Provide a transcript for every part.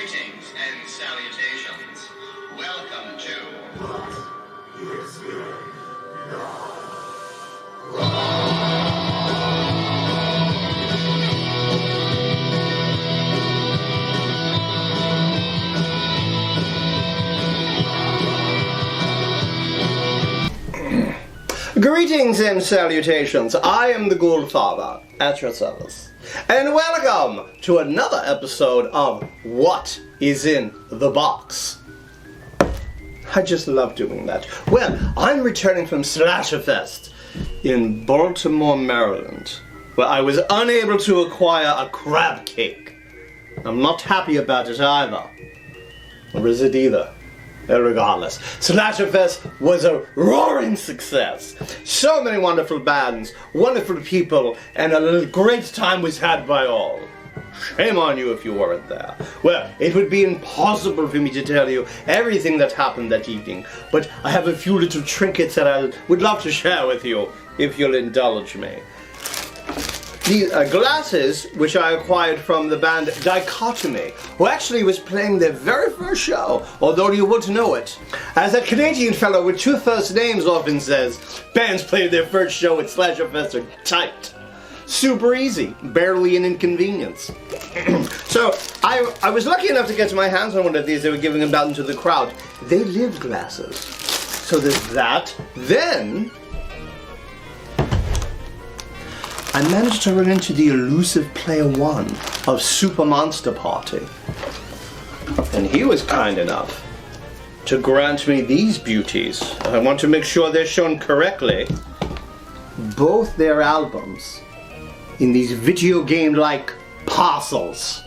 Greetings and salutations. Welcome to What is Good? Greetings and salutations. I am the Ghoulfather at your service. And welcome to another episode of What is in the Box. I just love doing that. Well, I'm returning from Slasherfest in Baltimore, Maryland, where I was unable to acquire a crab cake. I'm not happy about it either. Or is it either? Regardless, Slasherfest was a roaring success. So many wonderful bands, wonderful people, and a great time was had by all. Shame on you if you weren't there. Well, it would be impossible for me to tell you everything that happened that evening, but I have a few little trinkets that I would love to share with you, if you'll indulge me. These glasses, which I acquired from the band Dichotomy, who actually was playing their very first show, although you wouldn't know it. As that Canadian fellow with two first names often says, bands playing their first show at Slasherfest are tight. Super easy, barely an inconvenience. So, I was lucky enough to get my hands on one of these. They were giving them out into the crowd. They live glasses. So there's that. Then I managed to run into the elusive Player One of Super Monster Party. And he was kind enough to grant me these beauties. I want to make sure they're shown correctly. Both their albums in these video game-like parcels.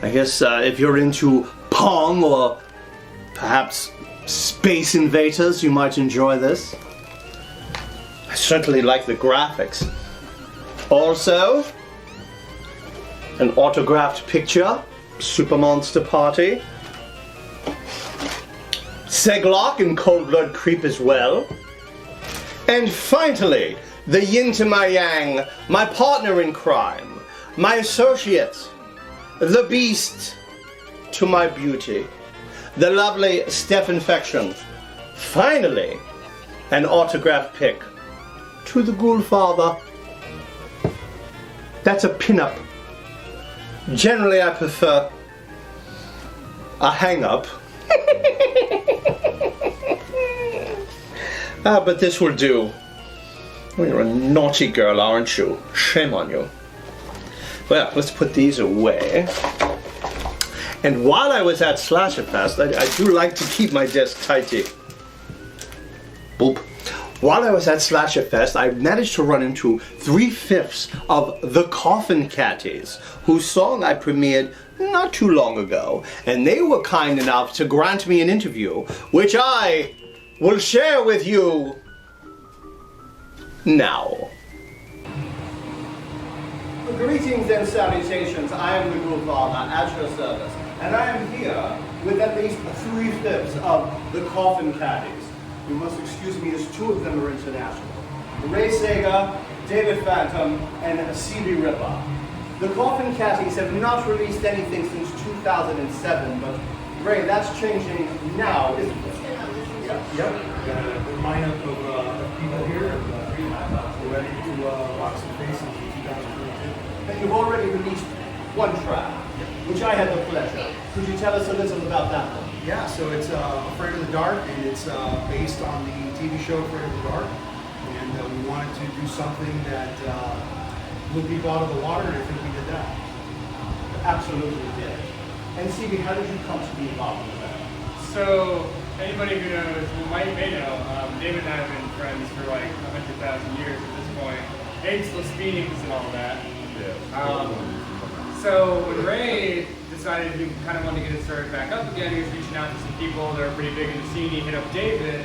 I guess if you're into Pong or perhaps Space Invaders, you might enjoy this. I certainly like the graphics. Also, an autographed picture, Super Monster Party. Seglock and Cold Blood Creep as well. And finally, the yin to my yang, my partner in crime, my associate, the beast to my beauty, the lovely Steph Infection. Finally, an autographed pic to the Ghoulfather. That's a pin-up. Generally, I prefer a hang-up. But this will do. Oh, you're a naughty girl, aren't you? Shame on you. Well, let's put these away. And while I was at Slasherfest, I do like to keep my desk tidy. Boop. While I was at Slasherfest, I managed to run into 3/5 of the Coffin Caddies, whose song I premiered not too long ago, and they were kind enough to grant me an interview, which I will share with you now. Greetings and salutations. I am the Ghoulfather at your service, and I am here with at least 3/5 of the Coffin Caddies. You must excuse me as two of them are international. Ray Sega, David Phantom, and C.B. Ripper. The Coffin Caddies have not released anything since 2007, but Ray, that's changing now, isn't it? Yep. Got a good lineup of people here, and we're ready to rock some faces in 2022. And you've already released one track, which I had the pleasure. Could you tell us a little about that one? Yeah, so it's Afraid of the Dark, and it's based on the TV show Afraid of the Dark. And we wanted to do something that blew people out of the water, and I think we did that. Absolutely did. And CB, how did you come to be involved with that? So, anybody who knows, may know, David and I have been friends for like 100,000 years at this point. Ageless beings and all that. So when Ray decided he kind of wanted to get it started back up again, he was reaching out to some people that are pretty big in the scene. He hit up David,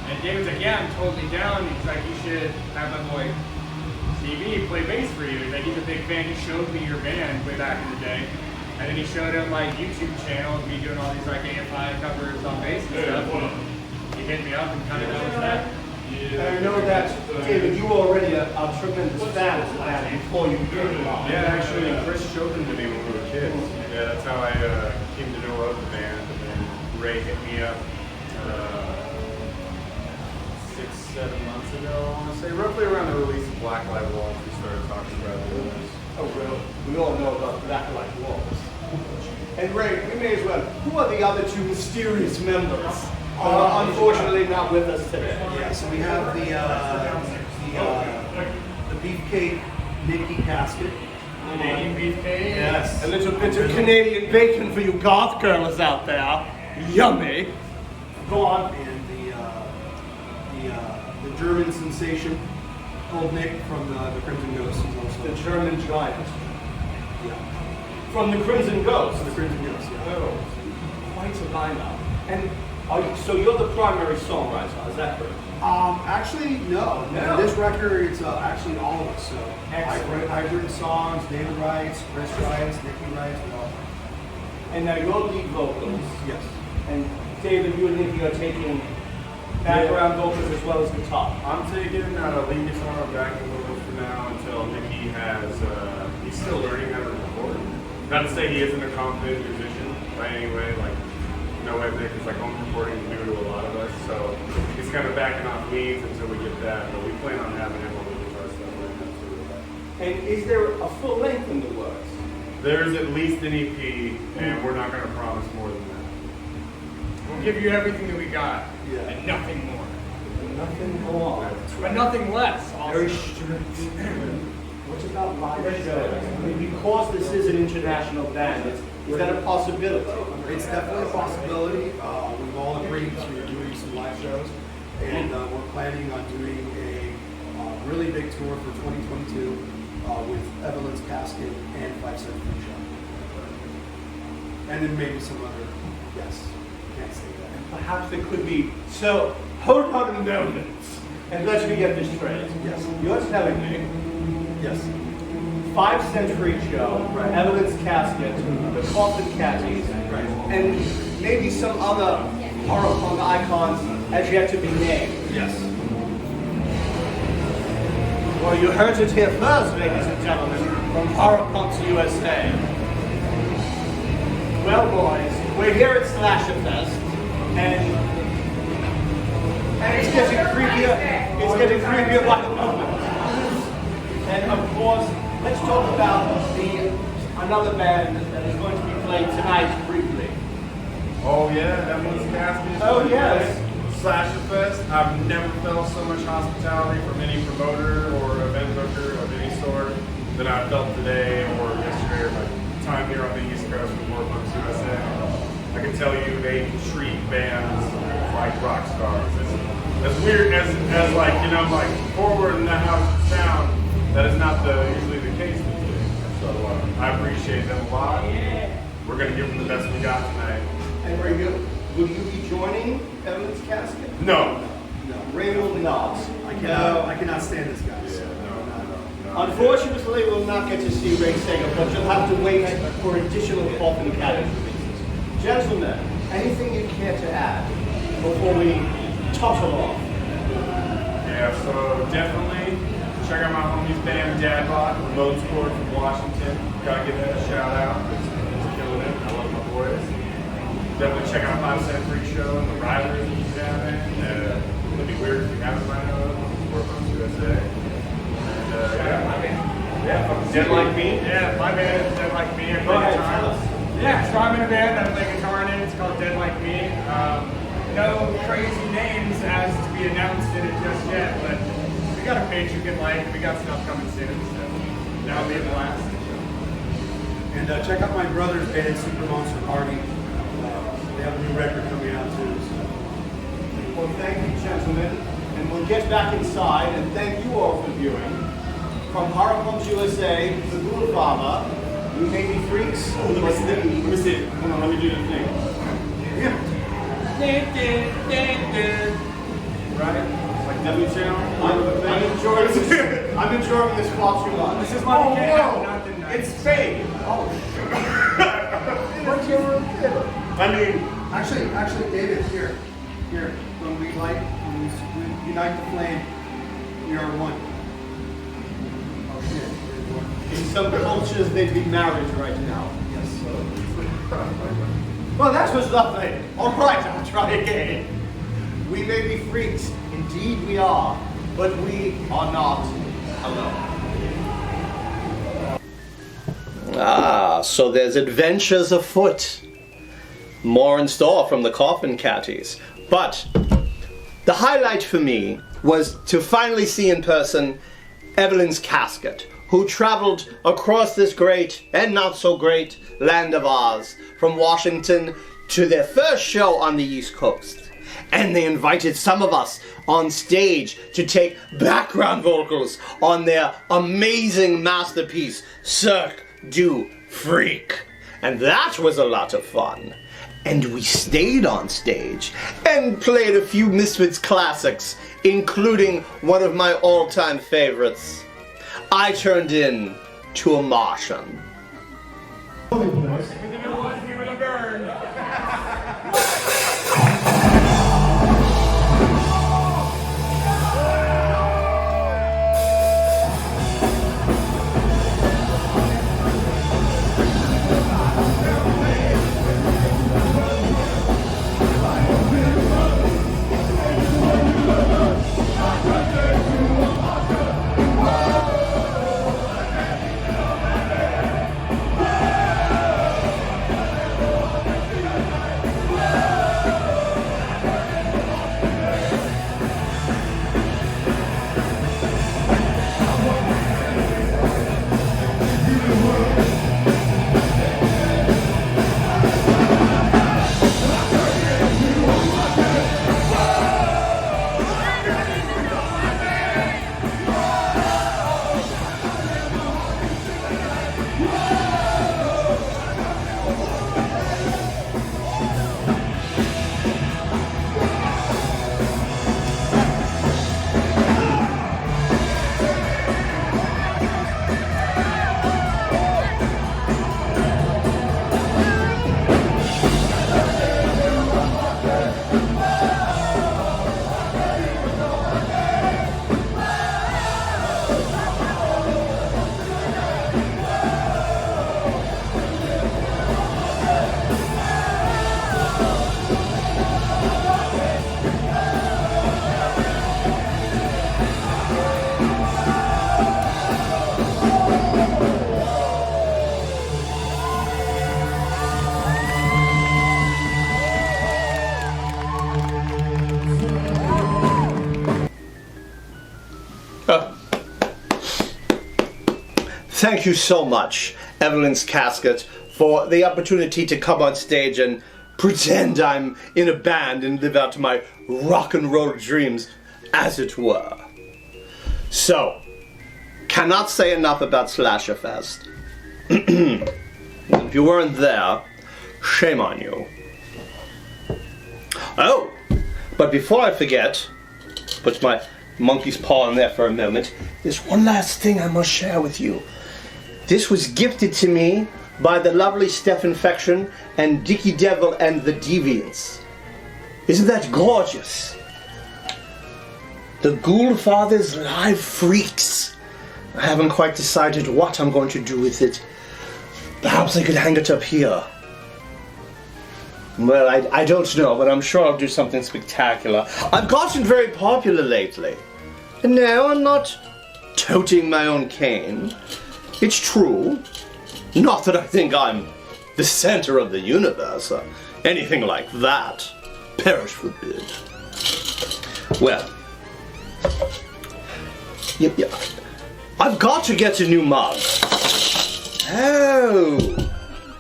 and David's like, yeah, I'm totally down. He's like, you should have my boy CB play bass for you. He's like, he's a big fan. He showed me your band way back in the day. And then he showed him my YouTube channel of me doing all these like AFI covers on bass and stuff. And he hit me up and kind of noticed that. I know that, David, you were already a tremendous fan of the band before you came along. Yeah, actually, Chris showed them to me when we were kids. Yeah, that's how I came to know of the band. And then Ray hit me up 6-7 months ago, I want to say, roughly around the release of Black Light Walls. We started talking about this. Oh, really? We all know about Black Light Walls. And Ray, we may as well. Who are the other two mysterious members? Unfortunately, not with us today. Yeah, so we have the beefcake Dickie Casket. Canadian beefcake. Yes. A little bit of Canadian bacon for you goth girls out there. Yummy. Go on. And the German sensation, Old Nick from the Crimson Ghost. Is also The German giant. Yeah. From the Crimson Ghost. The Crimson Ghost, yeah. Oh, quite a lineup. And so you're the primary songwriter, is that correct? Actually, no. No. This record, it's actually all of us. So Excellent. I've written songs, David writes, Chris writes, Dickie writes, we all. And now you're lead vocals. Yes. And David, you and Nicky are taking background vocals as well as guitar. I'm taking lead guitar backing vocals for now until Dickie has, he's still learning how to record. Not to say he isn't a competent musician by any way, like, no way Nick is like home recording is new to a lot of us, so he's kind of backing off leads until we get that, but we plan on having him on the guitar stuff right now too. And is there a full length in the works? There's at least an EP, and we're not going to promise more than that. We'll give you everything that we got, Yeah. and nothing more. Nothing more. But nothing less. Also. Very strict. What about live shows? I mean, because this is an international band, is that a possibility? It's definitely a possibility. We've all agreed to doing some live shows, and we're planning on doing a really big tour for 2022 with Evelyn's Casket and 5 Cent Free Shop. And then maybe some other, yes, can't say that. Perhaps there could be. So, hold on a moment, and let me get this straight. Yes. You're telling me Yes. 5 Century Show, Right. Evelyn's Casket, the Coffin Caddies, Right. and maybe some other horror punk icons as yet to be named. Yes. Well, you heard it here first, ladies and gentlemen, from Horror Punks USA. Well, boys, we're here at Slasherfest, and it's getting creepier. It's getting creepier by the moment. And of course, let's talk about another band that is going to be playing tonight briefly. Oh yeah, Evelyn's Casket. Oh, yes. Slasherfest. I've never felt so much hospitality from any promoter or event booker of any sort than I felt today or yesterday or my time here on the East Coast with Horror Punks USA. I can tell you they treat bands like rock stars. As weird as like, you know, like forward in that house sound, that is not usually the case these days. So I appreciate them a lot. We're going to give them the best we got tonight. And will you be joining Evelyn's Casket? No. No. Ray will not. I No. cannot stand this guy. Yeah, no. Unfortunately, we'll not get to see Ray Sega, but you'll have to wait for additional Coffin Caddies releases. Gentlemen, anything you care to add before we topple off? Yeah, so definitely check out my homie's band Dadbot, Remote Sport from Washington. Gotta give that a shout out. It's killing it. I love my boys. Definitely check out 5 Cent Free Show and the Riders that he's having. It'd be weird if you haven't by now. Horror Punks USA. And yeah, Dead Like Me? Yeah, my band is Dead Like Me. I Go play ahead, guitar. tell us. Yeah, so I'm in a band that I play guitar in. It's called Dead Like Me. No crazy names as to be announced in it just yet, but we got a page you can like. We got stuff coming soon, so that'll be a blast. And check out my brother's band, Super Monster Party. They have a new record coming out too. So. Well, thank you, gentlemen, and we'll get back inside, and thank you all for viewing. From Horror Punks USA, the Ghoulfather, we may be freaks, Let me see it. Hold on, let me do the thing. Yeah. Right? Like W Channel? I'm enjoying this far too much. This is why we can't have nothing nice. It's fake. Oh, what's your I mean, Actually, David, here. When we unite the flame, we are one. Oh shit. In some cultures, they'd be married right now. Yes. Well, that was lovely. All right, I'll try again. We may be freaks, indeed we are, but we are not alone. Ah, so there's adventures afoot. More in store from the Coffin Caddies. But the highlight for me was to finally see in person Evelyn's Casket, who traveled across this great and not so great land of Oz from Washington to their first show on the East Coast. And they invited some of us on stage to take background vocals on their amazing masterpiece, Cirque du Freak. And that was a lot of fun. And we stayed on stage and played a few Misfits classics, including one of my all-time favorites. I turned in to a Martian. Thank you so much, Evelyn's Casket, for the opportunity to come on stage and pretend I'm in a band and live out my rock and roll dreams, as it were. So, cannot say enough about Slasherfest. If you weren't there, shame on you. Oh, but before I forget, put my monkey's paw in there for a moment, there's one last thing I must share with you. This was gifted to me by the lovely Steph Infection and Dickie Devil and the Deviants. Isn't that gorgeous? The Ghoulfather's Live Freaks. I haven't quite decided what I'm going to do with it. Perhaps I could hang it up here. Well, I don't know, but I'm sure I'll do something spectacular. I've gotten very popular lately. And no, I'm not toting my own cane. It's true. Not that I think I'm the center of the universe or anything like that. Perish forbid. Well, yeah. I've got to get a new mug. Oh,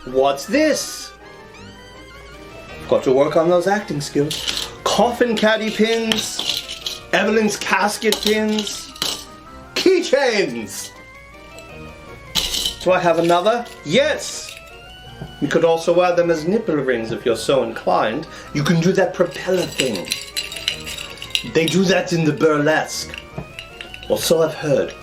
what's this? Got to work on those acting skills. Coffin Caddy pins, Evelyn's Casket pins, keychains. Do I have another? Yes! You could also wear them as nipple rings if you're so inclined. You can do that propeller thing. They do that in the burlesque. Well, so I've heard.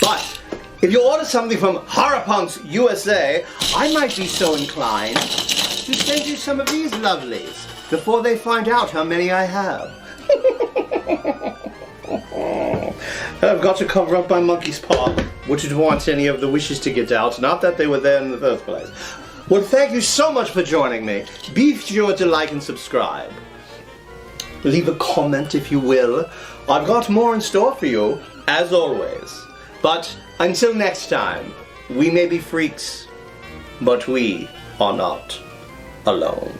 But if you order something from Harapunks USA, I might be so inclined to send you some of these lovelies before they find out how many I have. I've got to cover up my monkey's paw. Wouldn't want any of the wishes to get out. Not that they were there in the first place. Well, thank you so much for joining me. Be sure to like and subscribe. Leave a comment if you will. I've got more in store for you, as always. But until next time, we may be freaks, but we are not alone.